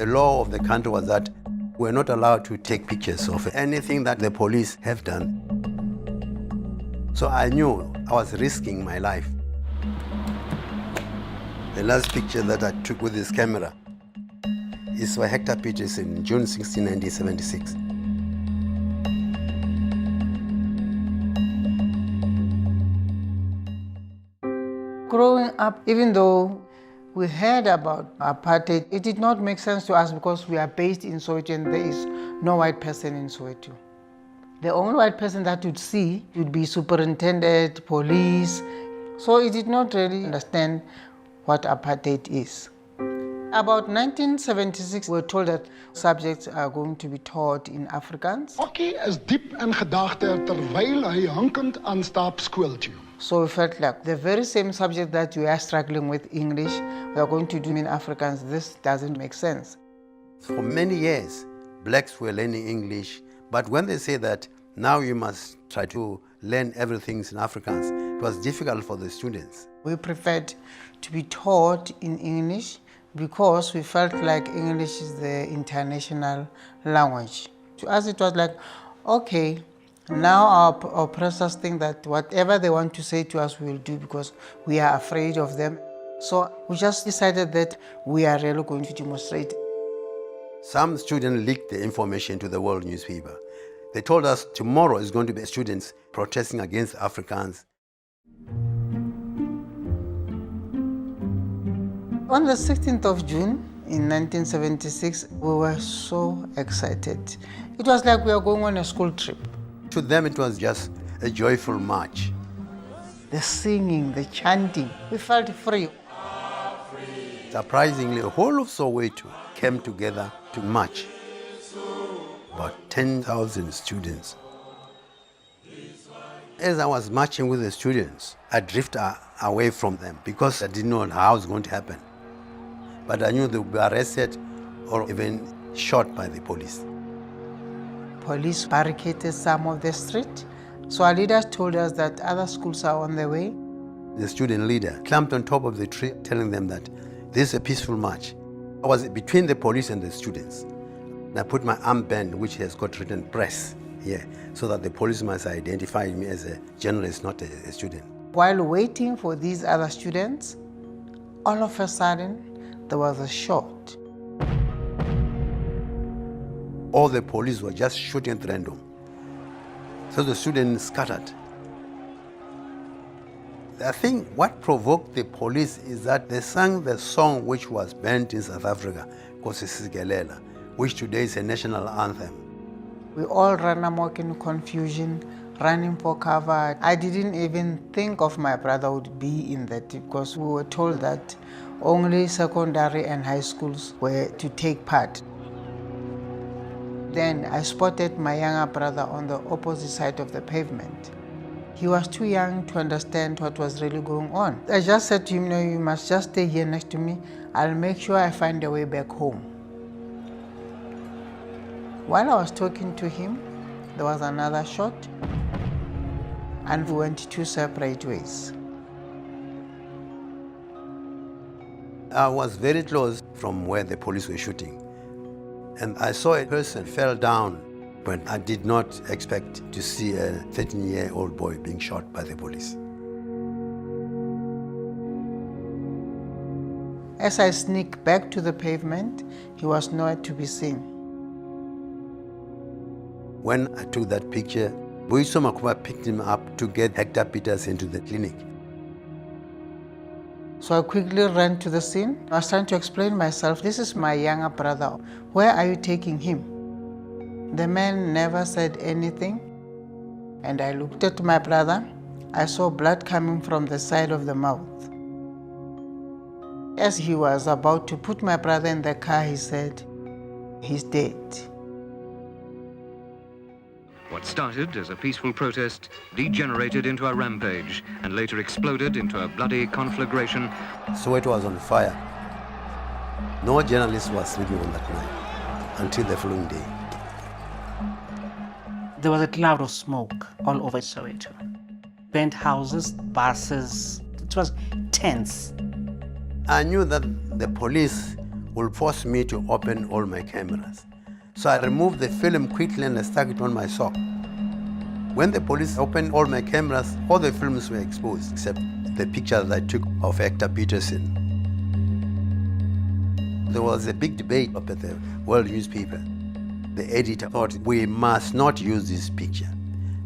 The law of the country was that we're not allowed to take pictures of anything that the police have done. So I knew I was risking my life. The last picture that I took with this camera is for Hector Peters in June 16, 1976. Growing up, even though we heard about apartheid, it did not make sense to us because we are based in Soweto and there is no white person in Soweto. The only white person that you'd see would be superintendent, police. So it did not really understand what apartheid is. About 1976, we were told that subjects are going to be taught in Afrikaans. Okkie is diep in gedagte terwyl hy hankend aanstaap skool toe. So we felt like the very same subject that we are struggling with English, we are going to do in Afrikaans. This doesn't make sense. For many years, blacks were learning English, but when they say that now you must try to learn everything in Afrikaans, it was difficult for the students. We preferred to be taught in English because we felt like English is the international language. To us it was like, okay, now our oppressors think that whatever they want to say to us we will do because we are afraid of them. So we just decided that we are really going to demonstrate. Some students leaked the information to the world newspaper. They told us tomorrow is going to be students protesting against Afrikaans. On the 16th of June in 1976, we were so excited. It was like we were going on a school trip. To them it was just a joyful march. The singing, the chanting, we felt free. Surprisingly, the whole of Soweto came together to march. About 10,000 students. As I was marching with the students, I drifted away from them because I didn't know how it was going to happen. But I knew they would be arrested or even shot by the police. Police barricaded some of the street. So our leaders told us that other schools are on the way. The student leader climbed on top of the tree telling them that this is a peaceful march. I was between the police and the students. And I put my armband, which has got written press here, so that the police must identify me as a journalist, not a student. While waiting for these other students, all of a sudden, there was a shot. All the police were just shooting at random. So the students scattered. I think what provoked the police is that they sang the song which was banned in South Africa, Sigelela, which today is a national anthem. We all ran amok in confusion, running for cover. I didn't even think of my brother would be in that because we were told that only secondary and high schools were to take part. Then I spotted my younger brother on the opposite side of the pavement. He was too young to understand what was really going on. I just said to him, no, you must just stay here next to me. I'll make sure I find a way back home. While I was talking to him, there was another shot, and we went two separate ways. I was very close from where the police were shooting. And I saw a person fell down, but I did not expect to see a 13-year-old boy being shot by the police. As I sneaked back to the pavement, he was nowhere to be seen. When I took that picture, Boiso Makuba picked him up to get Hector Peters into the clinic. So I quickly ran to the scene. I was trying to explain myself. This is my younger brother. Where are you taking him? The man never said anything. And I looked at my brother. I saw blood coming from the side of the mouth. As he was about to put my brother in the car, he said, "He's dead." What started as a peaceful protest degenerated into a rampage and later exploded into a bloody conflagration. Soweto was on fire. No journalist was sleeping on that night until the following day. There was a cloud of smoke all over Soweto. Burnt houses, buses, it was tense. I knew that the police will force me to open all my cameras. So I removed the film quickly and I stuck it on my sock. When the police opened all my cameras, all the films were exposed except the picture that I took of Hector Peterson. There was a big debate up at the World newspaper. The editor thought we must not use this picture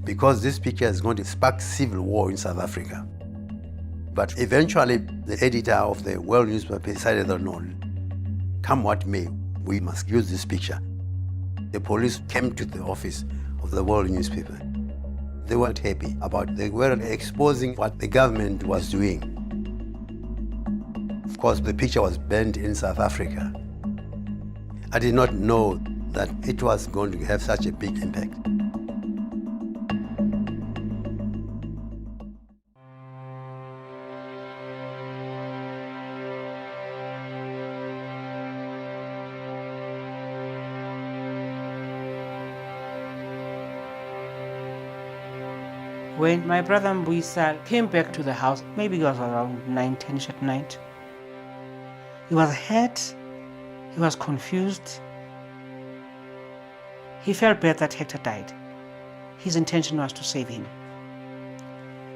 because this picture is going to spark civil war in South Africa. But eventually, the editor of the World newspaper decided that no, come what may, we must use this picture. The police came to the office of the World newspaper. They weren't happy they were exposing what the government was doing. Of course, the picture was banned in South Africa. I did not know that it was going to have such a big impact. When my brother Mbuisa came back to the house, maybe it was around 9:10 at night, he was hurt, he was confused. He felt bad that Hector died. His intention was to save him.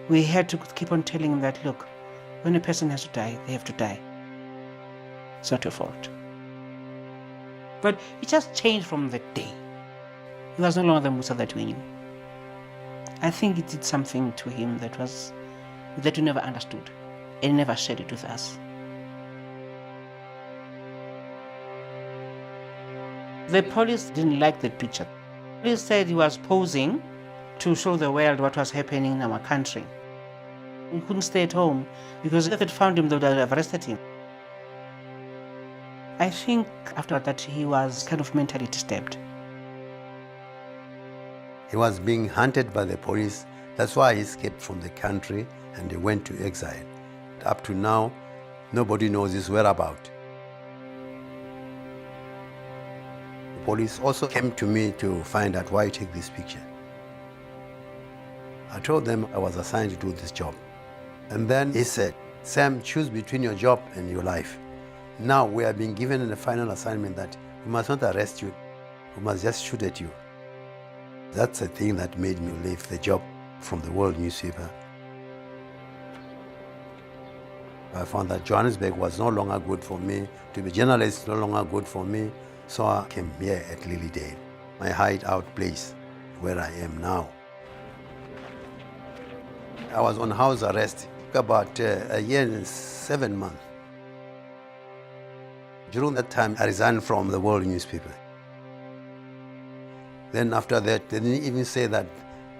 We had to keep on telling him that, look, when a person has to die, they have to die. It's not your fault. But it just changed from that day. He was no longer the Musa that we knew. I think it did something to him that we never understood, and he never shared it with us. The police didn't like that picture. The police said he was posing to show the world what was happening in our country. He couldn't stay at home because if they had found him, they would have arrested him. I think after that he was kind of mentally disturbed. He was being hunted by the police. That's why he escaped from the country and he went to exile. Up to now, nobody knows his whereabouts. The police also came to me to find out why I take this picture. I told them I was assigned to do this job. And then he said, Sam, choose between your job and your life. Now we are being given a final assignment that we must not arrest you, we must just shoot at you. That's the thing that made me leave the job from the World newspaper. I found that Johannesburg was no longer good for me. To be a journalist no longer good for me. So I came here at Lilydale, my hideout place, where I am now. I was on house arrest about a year and 7 months. During that time, I resigned from the World newspaper. Then after that, they didn't even say that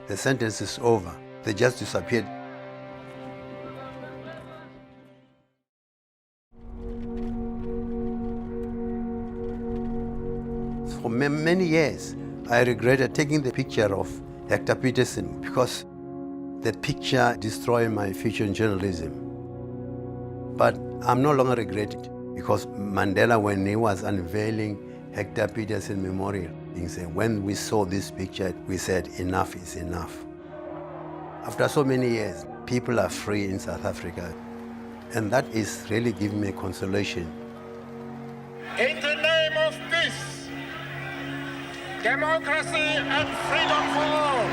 the sentence is over. They just disappeared. For many years, I regretted taking the picture of Hector Peterson because the picture destroyed my future in journalism. But I'm no longer regretting it because Mandela, when he was unveiling Hector Peterson Memorial, he said, when we saw this picture, we said, enough is enough. After so many years, people are free in South Africa, and that is really giving me consolation. In the name of peace, democracy and freedom for all.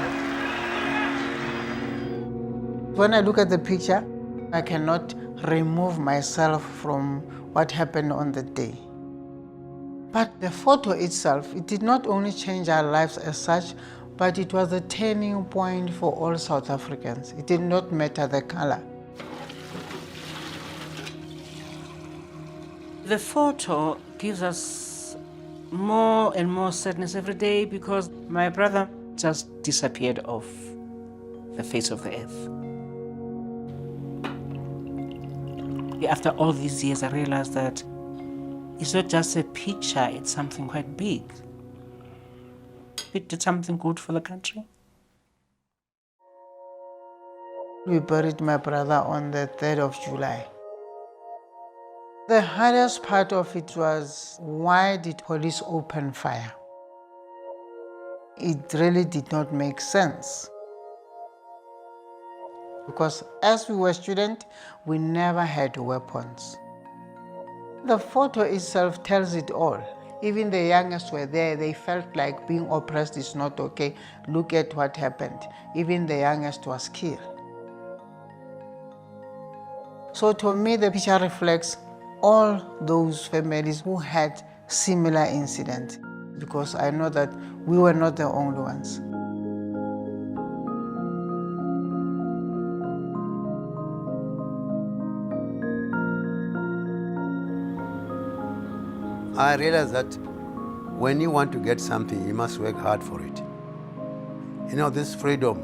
When I look at the picture, I cannot remove myself from what happened on the day. But the photo itself, it did not only change our lives as such, but it was a turning point for all South Africans. It did not matter the color. The photo gives us more and more sadness every day because my brother just disappeared off the face of the earth. After all these years, I realized that it's not just a picture, it's something quite big. It did something good for the country. We buried my brother on the 3rd of July. The hardest part of it was, why did police open fire? It really did not make sense. Because as we were students, we never had weapons. The photo itself tells it all. Even the youngest were there, they felt like being oppressed is not okay. Look at what happened. Even the youngest was killed. So to me, the picture reflects all those families who had similar incidents, because I know that we were not the only ones. I realized that when you want to get something, you must work hard for it. You know, this freedom,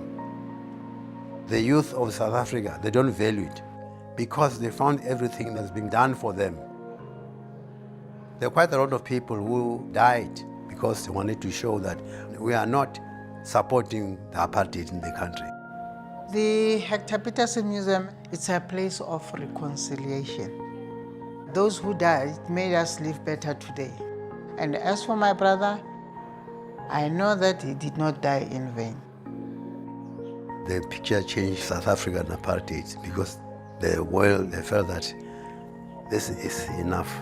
the youth of South Africa, they don't value it because they found everything that's been done for them. There are quite a lot of people who died because they wanted to show that we are not supporting the apartheid in the country. The Hector Peterson Museum, it's a place of reconciliation. Those who died made us live better today. And as for my brother, I know that he did not die in vain. The picture changed South African apartheid because the world, they felt that this is enough.